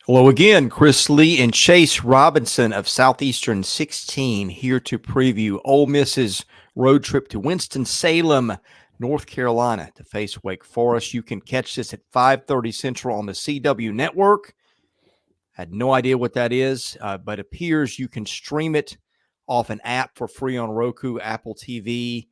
Hello again, Chris Lee and Chase Robinson of Southeastern 16 here to preview Ole Miss's road trip to Winston-Salem, North Carolina to face Wake Forest. You can catch this at 5:30 Central on the CW network. Had no idea what that is, but appears you can stream it off an app for free on Roku, Apple TV,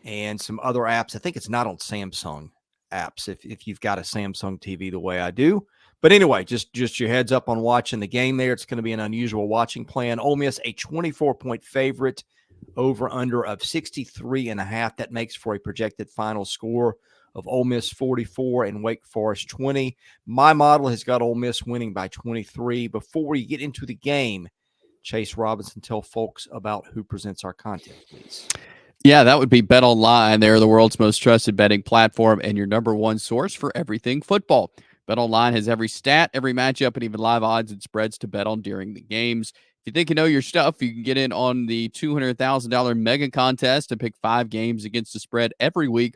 and some other apps. I think it's not on Samsung apps if you've got a Samsung TV the way I do. But anyway, just your heads up on watching the game there. It's going to be an unusual watching plan. Ole Miss, a 24-point favorite, over under of 63.5. That makes for a projected final score of Ole Miss 44 and Wake Forest 20. My model has got Ole Miss winning by 23. Before we get into the game, Chase Robinson, tell folks about who presents our content, please. Yeah, that would be Bet Online. They're the world's most trusted betting platform and your number one source for everything football. Bet Online has every stat, every matchup, and even live odds and spreads to bet on during the games. If you think you know your stuff, you can get in on the $200,000 mega contest and pick 5 games against the spread every week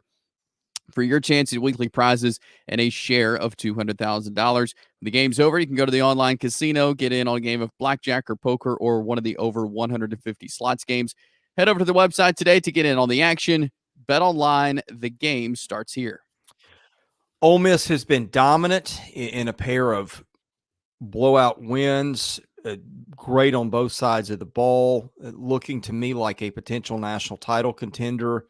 for your chance at weekly prizes and a share of $200,000. When the game's over, you can go to the online casino, get in on a game of blackjack or poker or one of the over 150 slots games. Head over to the website today to get in on the action. Bet Online, the game starts here. Ole Miss has been dominant in a pair of blowout wins, great on both sides of the ball, looking to me like a potential national title contender.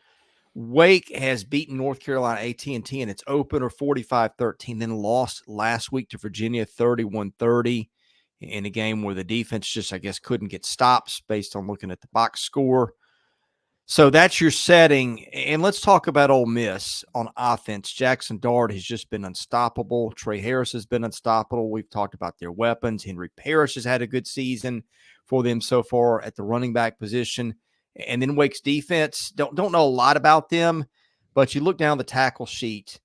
Wake has beaten North Carolina A&T in its opener 45-13, then lost last week to Virginia 31-30 in a game where the defense just, I guess, couldn't get stops based on looking at the box score. So that's your setting. And let's talk about Ole Miss on offense. Jaxson Dart has just been unstoppable. Tre Harris has been unstoppable. We've talked about their weapons. Henry Parrish has had a good season for them so far at the running back position. And then Wake's defense, don't know a lot about them, but you look down the tackle sheet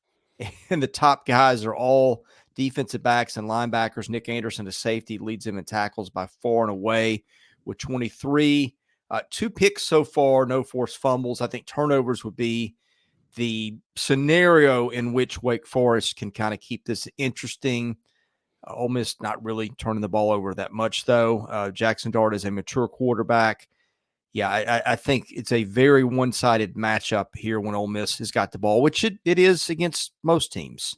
and the top guys are all defensive backs and linebackers. Nick Anderson, the safety, leads them in tackles by far and away with 23. 2 picks so far, no forced fumbles. I think turnovers would be the scenario in which Wake Forest can kind of keep this interesting. Ole Miss not really turning the ball over that much, though. Jaxson Dart is a mature quarterback. Yeah, I think it's a very one-sided matchup here when Ole Miss has got the ball, which it is against most teams.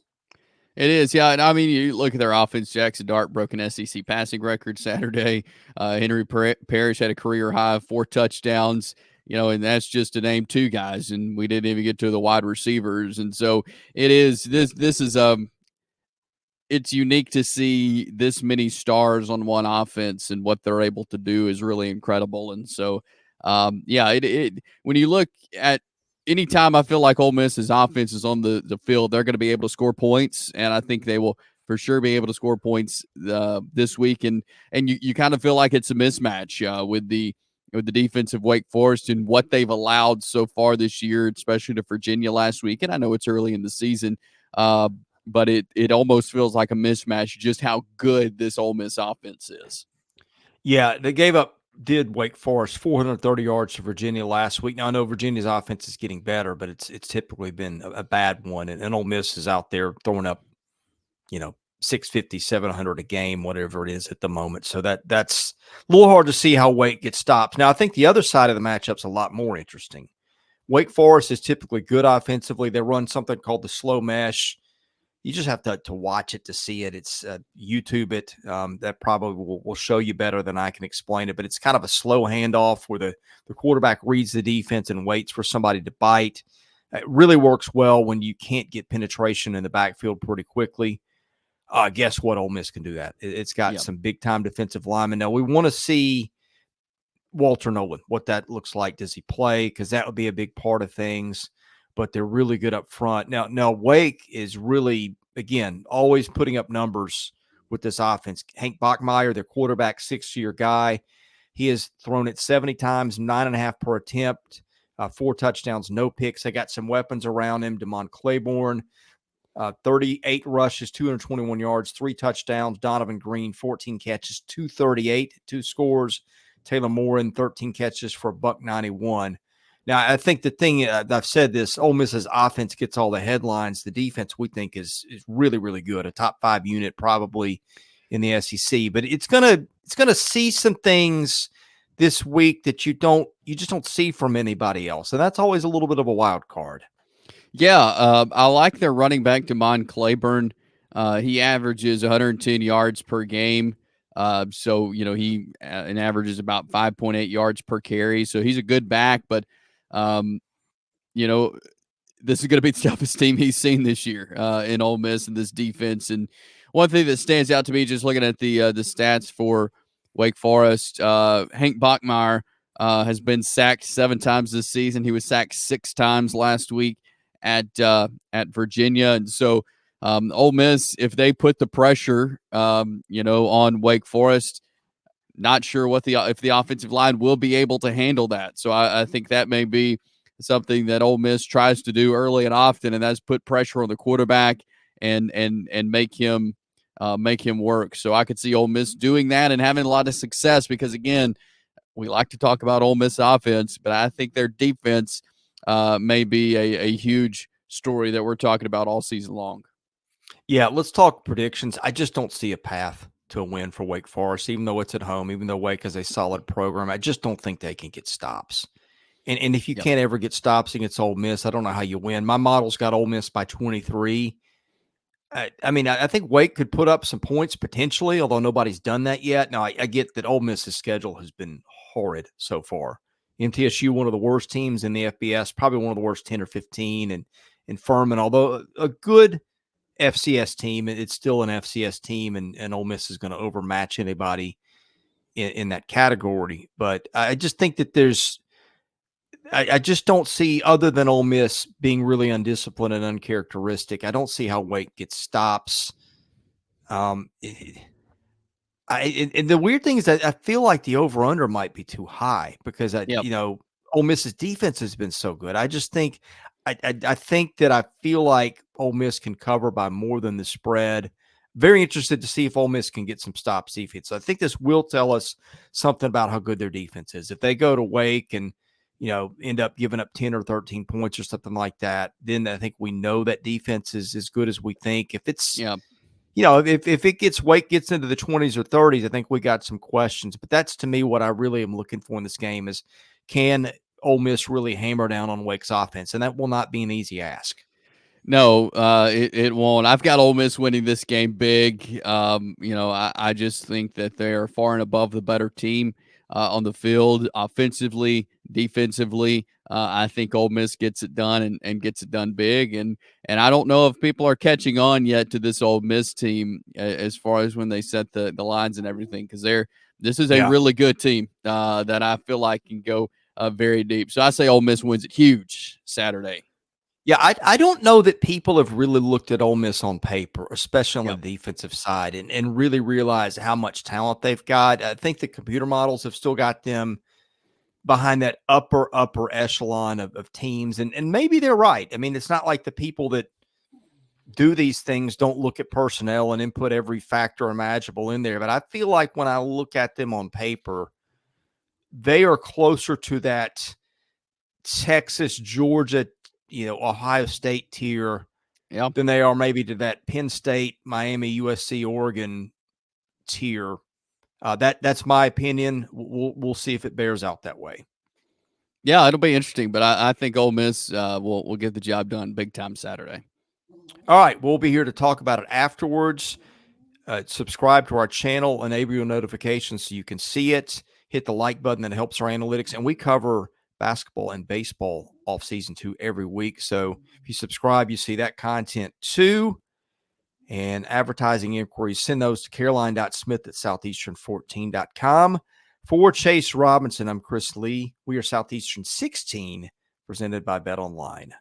It is, yeah. And I mean, you look at their offense. Jaxson Dart broke an SEC passing record Saturday. Henry Parrish had a career high of 4 touchdowns. And that's just to name 2 guys, and we didn't even get to the wide receivers. And so it is. This is it's unique to see this many stars on one offense, and what they're able to do is really incredible. And so, it when you look at anytime I feel like Ole Miss's offense is on the field, they're going to be able to score points, and I think they will for sure be able to score points this week. And you kind of feel like it's a mismatch with the defense of Wake Forest and what they've allowed so far this year, especially to Virginia last week. And I know it's early in the season, but it almost feels like a mismatch just how good this Ole Miss offense is. Yeah, they did Wake Forest 430 yards to Virginia last week. Now, I know Virginia's offense is getting better, but it's typically been a bad one. And Ole Miss is out there throwing up, 650, 700 a game, whatever it is at the moment. So that's a little hard to see how Wake gets stopped. Now, I think the other side of the matchup's a lot more interesting. Wake Forest is typically good offensively. They run something called the slow mesh. You just have to watch it to see it. It's YouTube it. That probably will show you better than I can explain it. But it's kind of a slow handoff where the quarterback reads the defense and waits for somebody to bite. It really works well when you can't get penetration in the backfield pretty quickly. Guess what? Ole Miss can do that. It's got some big-time defensive linemen. Now, we want to see Walter Nolen, what that looks like. Does he play? Because that would be a big part of things. But they're really good up front. Now Wake is really, again, always putting up numbers with this offense. Hank Bachmeier, their quarterback, 6-year guy, he has thrown it 70 times, 9.5 per attempt, 4 touchdowns, no picks. They got some weapons around him. Demond Claiborne, 38 rushes, 221 yards, 3 touchdowns. Donavon Greene, 14 catches, 238, 2 scores. Taylor Morin, 13 catches for $191. Now, I think the thing, I've said this, Ole Miss's offense gets all the headlines. The defense, we think, is really, really good. A top 5 unit probably in the SEC. But it's gonna see some things this week that you just don't see from anybody else, and that's always a little bit of a wild card. Yeah, I like their running back Demond Claiborne. He averages 110 yards per game. So he an averages about 5.8 yards per carry. So he's a good back, but um, you know this is going to be the toughest team he's seen this year in Ole Miss and this defense. And one thing that stands out to me, just looking at the stats for Wake Forest, Hank Bachmeier has been sacked 7 times this season. He was sacked 6 times last week at Virginia, and so Ole Miss, if they put the pressure, on Wake Forest, not sure if the offensive line will be able to handle that. So I think that may be something that Ole Miss tries to do early and often, and that's put pressure on the quarterback and make him work. So I could see Ole Miss doing that and having a lot of success because, again, we like to talk about Ole Miss offense, but I think their defense may be a huge story that we're talking about all season long. Yeah, let's talk predictions. I just don't see a path to a win for Wake Forest, even though it's at home, even though Wake is a solid program. I just don't think they can get stops. And if you can't ever get stops against Ole Miss, I don't know how you win. My model's got Ole Miss by 23. I think Wake could put up some points potentially, although nobody's done that yet. Now, I get that Ole Miss's schedule has been horrid so far. MTSU, one of the worst teams in the FBS, probably one of the worst 10 or 15. And Furman, although a good FCS team, it's still an FCS team, and Ole Miss is going to overmatch anybody in that category. But I just think that I just don't see, other than Ole Miss being really undisciplined and uncharacteristic, I don't see how Wake gets stops. And the weird thing is that I feel like the over-under might be too high because Ole Miss's defense has been so good. I just think I think that I feel like Ole Miss can cover by more than the spread. Very interested to see if Ole Miss can get some stops defense. So I think this will tell us something about how good their defense is. If they go to Wake and end up giving up 10 or 13 points or something like that, then I think we know that defense is as good as we think. If it's if it gets Wake gets into the 20s or 30s, I think we got some questions. But that's, to me, what I really am looking for in this game is, can Ole Miss really hammer down on Wake's offense? And that will not be an easy ask. No, it won't. I've got Ole Miss winning this game big. I just think that they are far and above the better team on the field, offensively, defensively. I think Ole Miss gets it done and gets it done big. And I don't know if people are catching on yet to this Ole Miss team as far as when they set the lines and everything, because this is a really good team that I feel like can go very deep. So I say Ole Miss wins it huge Saturday. Yeah, I don't know that people have really looked at Ole Miss on paper, especially on the defensive side, and really realized how much talent they've got. I think the computer models have still got them behind that upper echelon of teams, and maybe they're right. I mean, it's not like the people that do these things don't look at personnel and input every factor imaginable in there, but I feel like when I look at them on paper, they are closer to that Texas, Georgia, Ohio State tier than they are maybe to that Penn State, Miami, USC, Oregon tier. That's my opinion. We'll see if it bears out that way. Yeah, it'll be interesting, but I think Ole Miss will get the job done big time Saturday. All right, we'll be here to talk about it afterwards. Subscribe to our channel, enable your notifications so you can see it. Hit the like button, that helps our analytics, and we cover basketball and baseball off season 2 every week. So if you subscribe, you see that content too. And advertising inquiries, send those to caroline.smith at southeastern14.com. For Chase Robinson, I'm Chris Lee. We are Southeastern 16, presented by Bet Online.